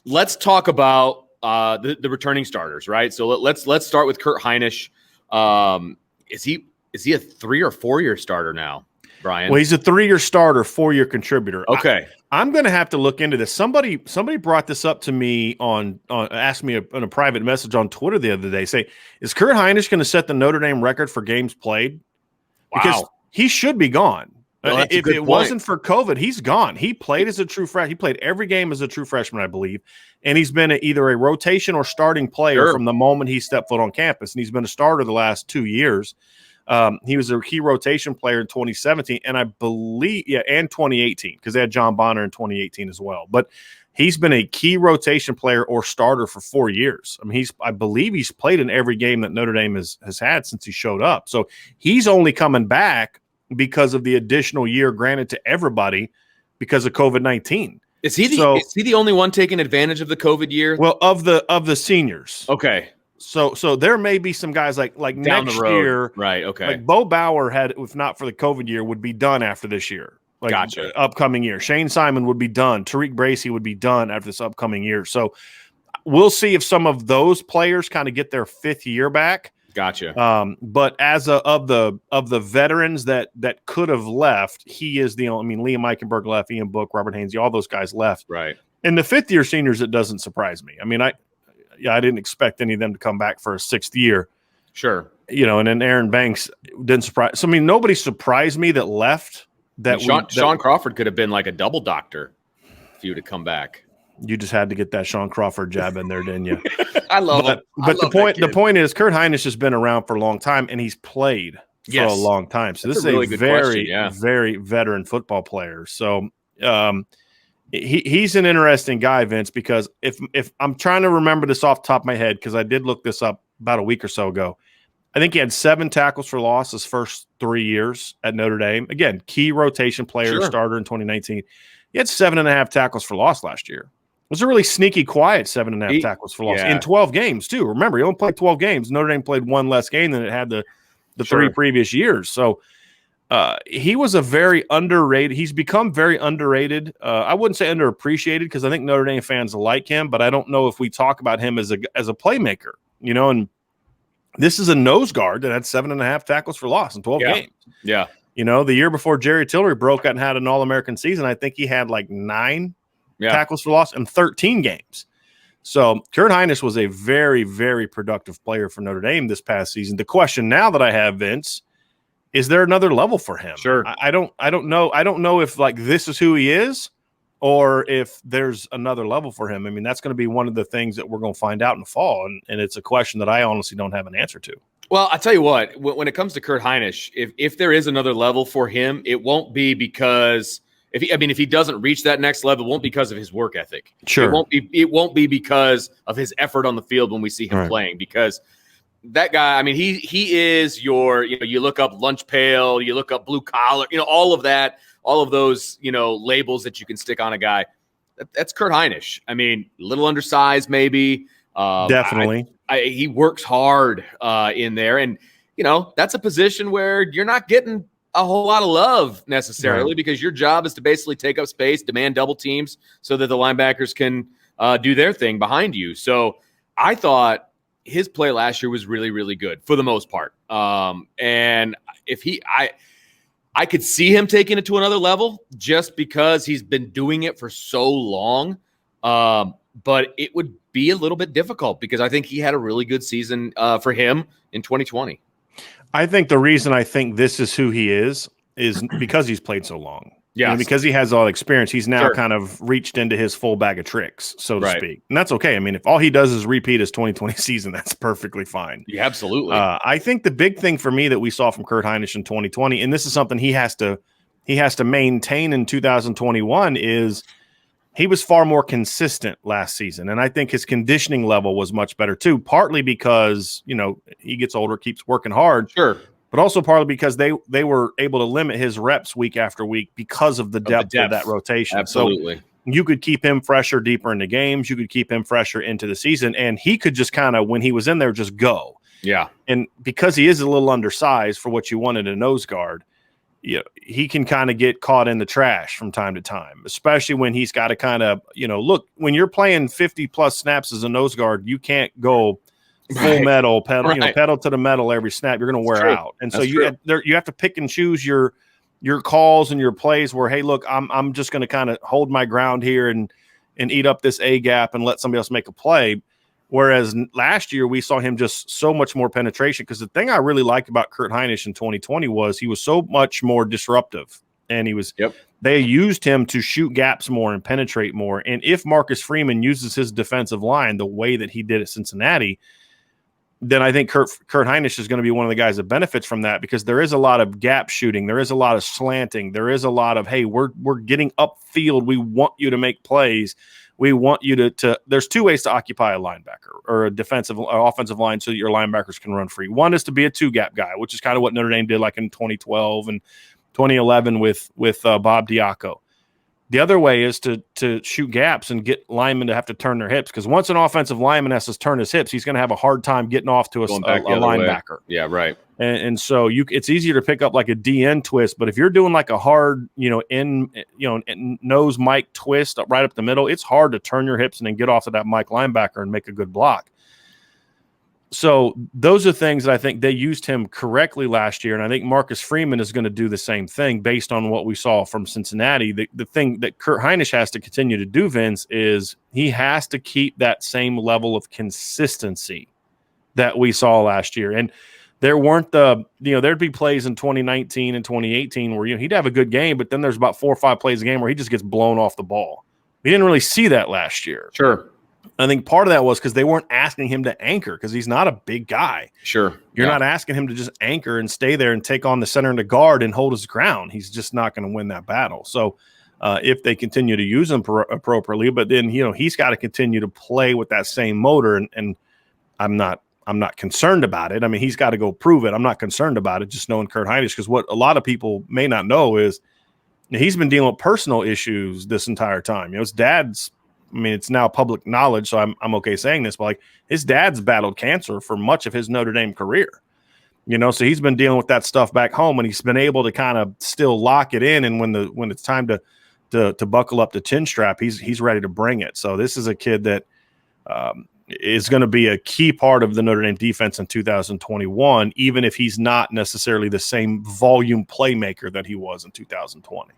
Let's talk about the returning starters, right? So let's start with Kurt Hinish. Is he a 3 or 4 year starter now, Brian? Well, he's a 3-year starter, 4-year contributor. Okay. I'm going to have to look into this. Somebody brought this up to me asked me in a private message on Twitter the other day. Say, is Kurt Hinish going to set the Notre Dame record for games played? Because he should be gone. Well, if it wasn't for COVID, he's gone. He played as a true freshman. He played every game as a true freshman, I believe. And he's been either a rotation or starting player from the moment he stepped foot on campus. And he's been a starter the last 2 years. He was a key rotation player in 2017, and I believe, and 2018, because they had John Bonner in 2018 as well. But he's been a key rotation player or starter for 4 years. I mean, I believe he's played in every game that Notre Dame has had since he showed up. So he's only coming back because of the additional year granted to everybody because of COVID-19. Is he the only one taking advantage of the COVID year? Well, of the seniors. Okay. So there may be some guys like down next the road. year. Right, okay. Like Bo Bauer if not for the COVID year, would be done after this year. Like Gotcha. Upcoming year. Shane Simon would be done. Tariq Bracy would be done after this upcoming year. So we'll see if some of those players kind of get their 5th year back. Gotcha. But as of the veterans that could have left, he is the only. I mean, Liam Eichenberg left, Ian Book, Robert Hainsey, all those guys left. Right. And the 5th year seniors, it doesn't surprise me. I mean, I didn't expect any of them to come back for a 6th year. Sure. And then Aaron Banks didn't surprise. So I mean, nobody surprised me that left. Sean Crawford could have been like a double doctor if he would have come back. You just had to get that Sean Crawford jab in there, didn't you? I love it. But the point is, Kurt Hinish has been around for a long time, and he's played for a long time. So this is a very, very veteran football player. So he's an interesting guy, Vince, because if I'm trying to remember this off the top of my head, because I did look this up about a week or so ago, I think he had 7 tackles for loss his first 3 years at Notre Dame. Again, key rotation player, starter in 2019. He had 7.5 tackles for loss last year. It was a really sneaky, quiet 7.5 tackles for loss in 12 games, too. Remember, he only played 12 games. Notre Dame played 1 less game than it had the 3 previous years. So he was a very underrated – he's become very underrated. I wouldn't say underappreciated because I think Notre Dame fans like him, but I don't know if we talk about him as a playmaker, and this is a nose guard that had 7.5 tackles for loss in 12 games. Yeah. The year before Jerry Tillery broke out and had an All-American season, I think he had like 9 tackles for loss in 13 games. So Kurt Hinish was a very, very productive player for Notre Dame this past season. The question now that I have, Vince, is there another level for him? Sure. I don't know. I don't know if like this is who he is or if there's another level for him. I mean, that's going to be one of the things that we're going to find out in the fall. And it's a question that I honestly don't have an answer to. Well, I'll tell you what, when it comes to Kurt Hinish, if there is another level for him, it won't be because if he doesn't reach that next level, it won't be because of his work ethic. Sure. It won't be because of his effort on the field when we see him playing, because that guy, I mean, he is your, you look up lunch pail, you look up blue collar, all of that, all of those, labels that you can stick on a guy. That's Kurt Hinish. I mean, a little undersized, maybe. Definitely. He works hard in there. And, that's a position where you're not getting a whole lot of love necessarily because your job is to basically take up space, demand double teams so that the linebackers can do their thing behind you. So I thought his play last year was really, really good for the most part. And if I could see him taking it to another level just because he's been doing it for so long. But it would be a little bit difficult because I think he had a really good season for him in 2020. I think the reason I think this is who he is because he's played so long. Yeah, because he has all the experience, he's now kind of reached into his full bag of tricks, so to speak. And that's okay. I mean, if all he does is repeat his 2020 season, that's perfectly fine. Yeah, absolutely. I think the big thing for me that we saw from Kurt Hinish in 2020, and this is something he has to maintain in 2021, is he was far more consistent last season. And I think his conditioning level was much better too, partly because, he gets older, keeps working hard. Sure. But also partly because they were able to limit his reps week after week because of the depth of that rotation. Absolutely. So you could keep him fresher deeper into games. You could keep him fresher into the season. And he could just kind of, when he was in there, just go. Yeah. And because he is a little undersized for what you wanted a nose guard, he can kind of get caught in the trash from time to time, especially when he's got to kind of, look, when you're playing 50 plus snaps as a nose guard, you can't go full metal pedal, pedal to the metal every snap. You're going to wear out. And so you have to pick and choose your calls and your plays where, hey, look, I'm just going to kind of hold my ground here and eat up this A gap and let somebody else make a play. Whereas last year we saw him just so much more penetration, because the thing I really liked about Kurt Hinish in 2020 was he was so much more disruptive, and they used him to shoot gaps more and penetrate more. And if Marcus Freeman uses his defensive line the way that he did at Cincinnati, then I think Kurt Hinish is going to be one of the guys that benefits from that, because there is a lot of gap shooting. There is a lot of slanting. There is a lot of, hey, we're getting upfield. We want you to make plays. We want you to there's two ways to occupy a linebacker or a defensive or offensive line so that your linebackers can run free. One is to be a two-gap guy, which is kind of what Notre Dame did like in 2012 and 2011 with Bob Diaco. The other way is to shoot gaps and get linemen to have to turn their hips, because once an offensive lineman has to turn his hips, he's going to have a hard time getting off to a linebacker. Way. Yeah, right. And so it's easier to pick up like a DN twist, but if you're doing like a hard, nose Mike twist right up the middle, it's hard to turn your hips and then get off of that Mike linebacker and make a good block. So those are things that I think they used him correctly last year, and I think Marcus Freeman is going to do the same thing based on what we saw from Cincinnati. The thing that Kurt Hinish has to continue to do, Vince, is he has to keep that same level of consistency that we saw last year. And there weren't there'd be plays in 2019 and 2018 where he'd have a good game, but then there's about 4 or 5 plays a game where he just gets blown off the ball. We didn't really see that last year. Sure. I think part of that was because they weren't asking him to anchor, because he's not a big guy. Sure. You're not asking him to just anchor and stay there and take on the center and the guard and hold his ground. He's just not going to win that battle. So if they continue to use him appropriately, but then, he's got to continue to play with that same motor. And I'm not concerned about it. I mean, he's got to go prove it. I'm not concerned about it, just knowing Kurt Hinish, because what a lot of people may not know is he's been dealing with personal issues this entire time. His dad's, it's now public knowledge, so I'm okay saying this, but like his dad's battled cancer for much of his Notre Dame career, so he's been dealing with that stuff back home, and he's been able to kind of still lock it in. And when it's time to buckle up the chin strap, he's ready to bring it. So this is a kid that is going to be a key part of the Notre Dame defense in 2021, even if he's not necessarily the same volume playmaker that he was in 2020.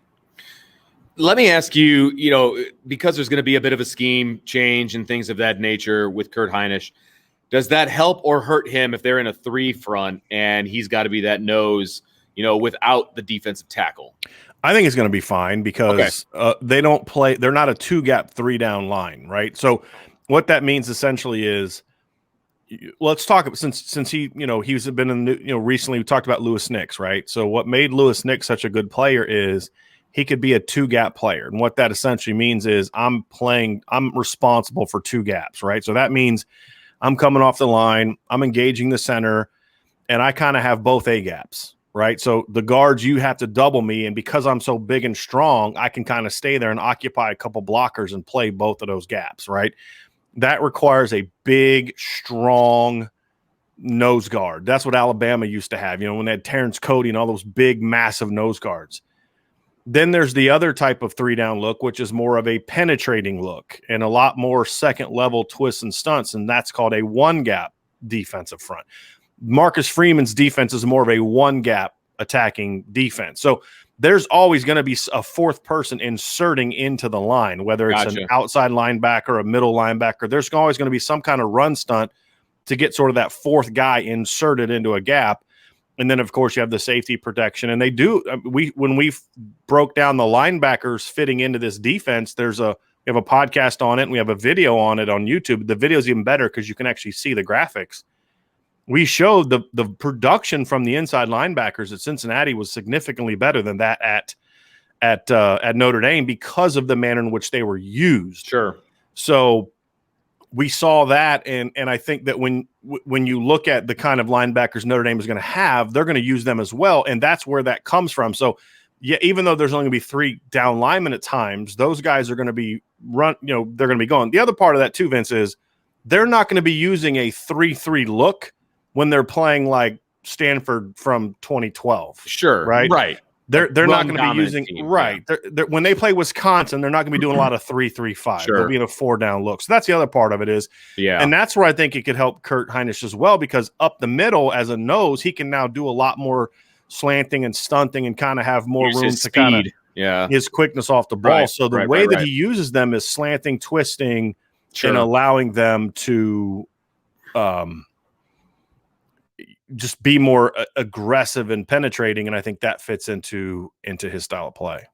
Let me ask you, because there's going to be a bit of a scheme change and things of that nature with Kurt Hinish, does that help or hurt him if they're in a 3 front and he's got to be that nose, without the defensive tackle? I think it's going to be fine, because they don't play. They're not a 2-gap 3-down line, right? So what that means essentially is, let's talk since he, he's been in recently we talked about Lewis Nix, right? So what made Lewis Nix such a good player is he could be a 2-gap player. And what that essentially means is I'm responsible for 2 gaps, right? So that means I'm coming off the line, I'm engaging the center, and I kind of have both A gaps, right? So the guards, you have to double me, and because I'm so big and strong, I can kind of stay there and occupy a couple blockers and play both of those gaps, right? That requires a big, strong nose guard. That's what Alabama used to have, when they had Terrence Cody and all those big, massive nose guards. Then there's the other type of 3-down look, which is more of a penetrating look and a lot more second-level twists and stunts, and that's called a 1-gap defensive front. Marcus Freeman's defense is more of a 1-gap attacking defense. So there's always going to be a 4th person inserting into the line, whether it's an outside linebacker, a middle linebacker. There's always going to be some kind of run stunt to get sort of that 4th guy inserted into a gap. And then, of course, you have the safety protection. And they do when we broke down the linebackers fitting into this defense, we have a podcast on it, and we have a video on it on YouTube. The video is even better because you can actually see the graphics. We showed the production from the inside linebackers at Cincinnati was significantly better than that at Notre Dame because of the manner in which they were used. Sure. So we saw that, and I think that when you look at the kind of linebackers Notre Dame is going to have, they're going to use them as well, and that's where that comes from. So, yeah, even though there's only going to be 3 down linemen at times, those guys are going to be they're going to be going. The other part of that too, Vince, is they're not going to be using a 3-3 look when they're playing like Stanford from 2012. Sure, right. They're not going to be Run-dominant using team, right. When they play Wisconsin, they're not going to be doing a lot of 3-3-5. Sure. They'll be in a 4-down look. So that's the other part of it is, and that's where I think it could help Kurt Hinish as well, because up the middle as a nose, he can now do a lot more slanting and stunting and kind of have more room to kind of his quickness off the ball. Right, so the way that he uses them is slanting, twisting, and allowing them to just be more aggressive and penetrating, and I think that fits into his style of play.